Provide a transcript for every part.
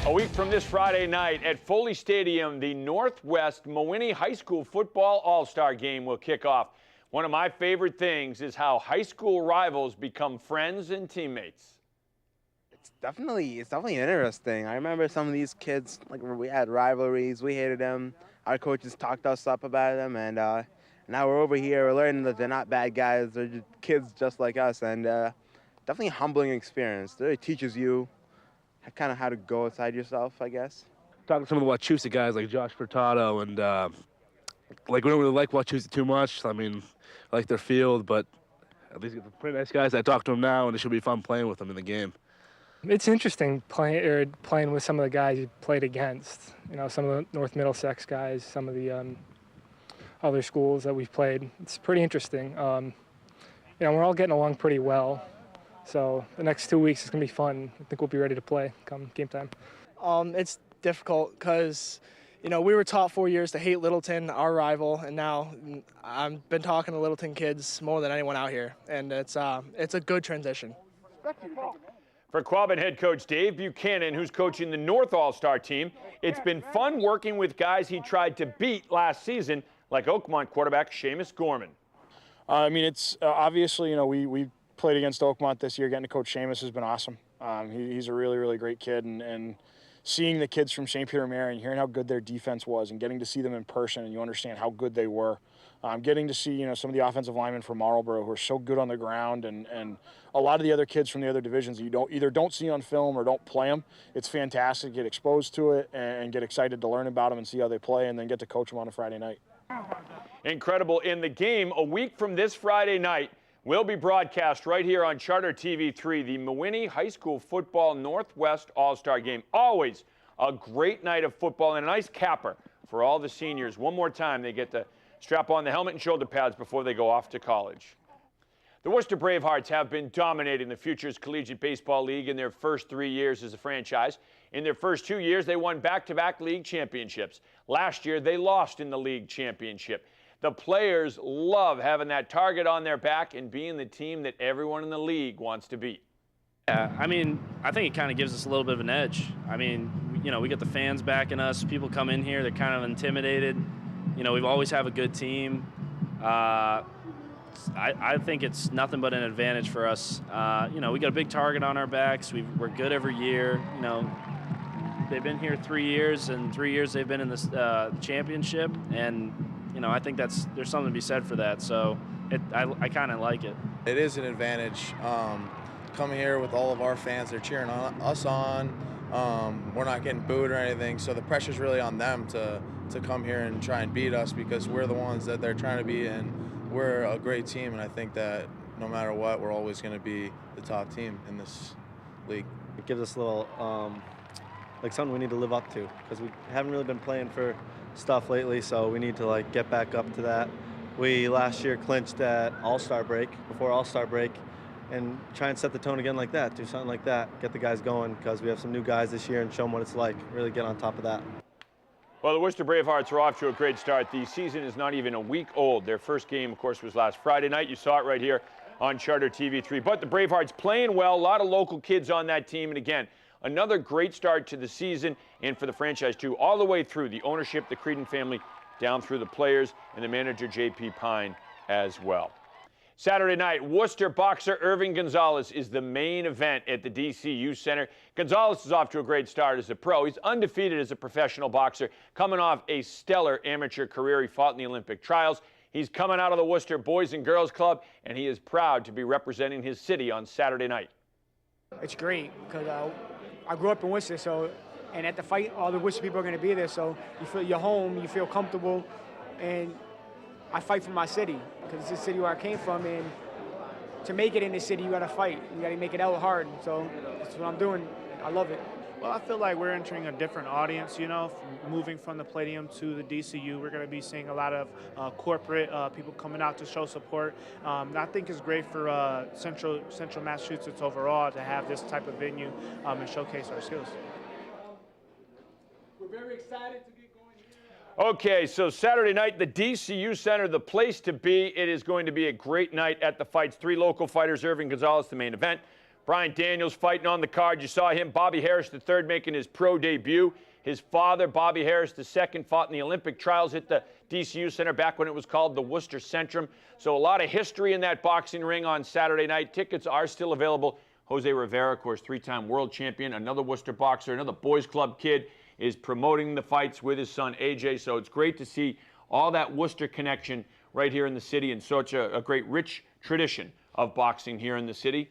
A week from this Friday night at Foley Stadium, the Northwest Mowini High School Football All-Star Game will kick off. One of my favorite things is how high school rivals become friends and teammates. It's definitely interesting. I remember some of these kids, like we had rivalries, we hated them. Our coaches talked us up about them, and now we're over here, we're learning that they're not bad guys, they're just kids just like us, and definitely a humbling experience. It really teaches you kind of how to go outside yourself, I guess. Talking to some of the Wachusett guys like Josh Furtado, and like we don't really like Wachusett too much. I mean, I like their field, but at least they're pretty nice guys. I talk to them now, and it should be fun playing with them in the game. It's interesting playing with some of the guys you played against. You know, some of the North Middlesex guys, some of the other schools that we've played. It's pretty interesting. You know, we're all getting along pretty well. So the next 2 weeks is going to be fun. I think we'll be ready to play come game time. It's difficult because, you know, we were taught 4 years to hate Littleton, our rival, and now I've been talking to Littleton kids more than anyone out here, and it's a good transition. For Quabbin head coach Dave Buchanan, who's coaching the North All-Star team, it's been fun working with guys he tried to beat last season, like Oakmont quarterback Seamus Gorman. I mean, it's obviously, you know, we played against Oakmont this year. Getting to coach Seamus has been awesome. He's a really, really great kid, and seeing the kids from St. Peter Mary and hearing how good their defense was and getting to see them in person and you understand how good they were. Getting to see, you know, some of the offensive linemen from Marlboro who are so good on the ground, and a lot of the other kids from the other divisions that you either don't see on film or don't play them. It's fantastic to get exposed to it and get excited to learn about them and see how they play and then get to coach them on a Friday night. Incredible. In the game, a week from this Friday night, will be broadcast right here on Charter TV3, the Mowini High School Football Northwest All-Star Game. Always a great night of football and a nice capper for all the seniors. One more time, they get to strap on the helmet and shoulder pads before they go off to college. The Worcester Bravehearts have been dominating the Futures Collegiate Baseball League in their first 3 years as a franchise. In their first 2 years, they won back-to-back league championships. Last year, they lost in the league championship. The players love having that target on their back and being the team that everyone in the league wants to beat. Yeah, I mean, I think it kind of gives us a little bit of an edge. I mean, you know, we get the fans backing us. People come in here, they're kind of intimidated. You know, we've always have a good team. I think it's nothing but an advantage for us. You know, we got a big target on our backs. We're good every year. You know, they've been here 3 years, and 3 years they've been in this championship, and you know, I think there's something to be said for that. So I kind of like it. It is an advantage. Coming here with all of our fans, they're cheering us on. We're not getting booed or anything, so the pressure's really on them to come here and try and beat us because we're the ones that they're trying to beat, and we're a great team, and I think that no matter what, we're always going to be the top team in this league. It gives us a little, like something we need to live up to because we haven't really been playing for stuff lately, so we need to like get back up to that. We last year clinched at All-Star break, before All-Star break, and try and set the tone again like that, do something like that, get the guys going because we have some new guys this year and show them what it's like, really get on top of that. Well, the Worcester Bravehearts are off to a great start. The season is not even a week old. Their first game, of course, was last Friday night. You saw it right here on Charter TV3. But the Bravehearts playing well, a lot of local kids on that team, and again, another great start to the season and for the franchise, too, all the way through the ownership, the Creedon family, down through the players, and the manager, J.P. Pine, as well. Saturday night, Worcester boxer Irving Gonzalez is the main event at the DCU Center. Gonzalez is off to a great start as a pro. He's undefeated as a professional boxer, coming off a stellar amateur career. He fought in the Olympic trials. He's coming out of the Worcester Boys and Girls Club, and he is proud to be representing his city on Saturday night. It's great because I grew up in Worcester, and at the fight, all the Worcester people are going to be there, so you feel you're home, you feel comfortable, and I fight for my city because it's the city where I came from, and to make it in this city, you got to fight. You got to make it out hard, so that's what I'm doing. I love it. Well, I feel like we're entering a different audience, you know, moving from the Palladium to the DCU. We're going to be seeing a lot of corporate people coming out to show support. I think it's great for Central Massachusetts overall to have this type of venue and showcase our skills. We're very excited to get going here. Okay, so Saturday night, the DCU Center, the place to be. It is going to be a great night at the fights. 3 local fighters, Irving Gonzalez, the main event. Brian Daniels fighting on the card. You saw him. Bobby Harris III making his pro debut. His father, Bobby Harris II, fought in the Olympic trials at the DCU Center back when it was called the Worcester Centrum. So a lot of history in that boxing ring on Saturday night. Tickets are still available. Jose Rivera, of course, 3-time world champion, another Worcester boxer, another Boys Club kid, is promoting the fights with his son, AJ. So it's great to see all that Worcester connection right here in the city and such a great, rich tradition of boxing here in the city.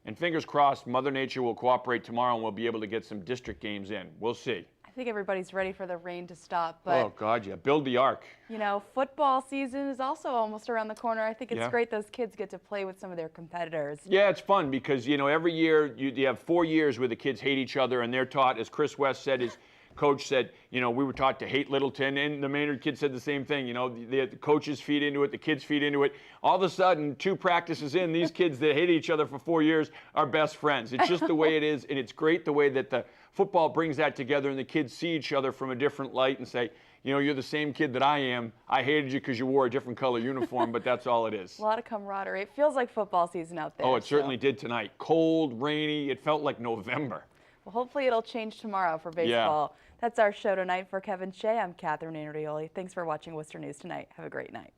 And fingers crossed, Mother Nature will cooperate tomorrow and we'll be able to get some district games in. We'll see. I think everybody's ready for the rain to stop. But, oh, God, yeah. Build the ark. You know, football season is also almost around the corner. I think it's great those kids get to play with some of their competitors. Yeah, it's fun because, you know, every year you have 4 years where the kids hate each other and they're taught, as Chris West said, his coach said, you know, we were taught to hate Littleton, and the Maynard kid said the same thing. You know, the coaches feed into it, the kids feed into it. All of a sudden, 2 practices in, these kids that hate each other for 4 years are best friends. It's just the way it is, and it's great the way that the football brings that together and the kids see each other from a different light and say, you know, you're the same kid that I am. I hated you because you wore a different color uniform, but that's all it is. A lot of camaraderie. It feels like football season out there. Oh, it certainly did tonight. Cold, rainy. It felt like November. Well, hopefully it'll change tomorrow for baseball. Yeah. That's our show tonight. For Kevin Shea, I'm Catherine Andrioli. Thanks for watching Worcester News Tonight. Have a great night.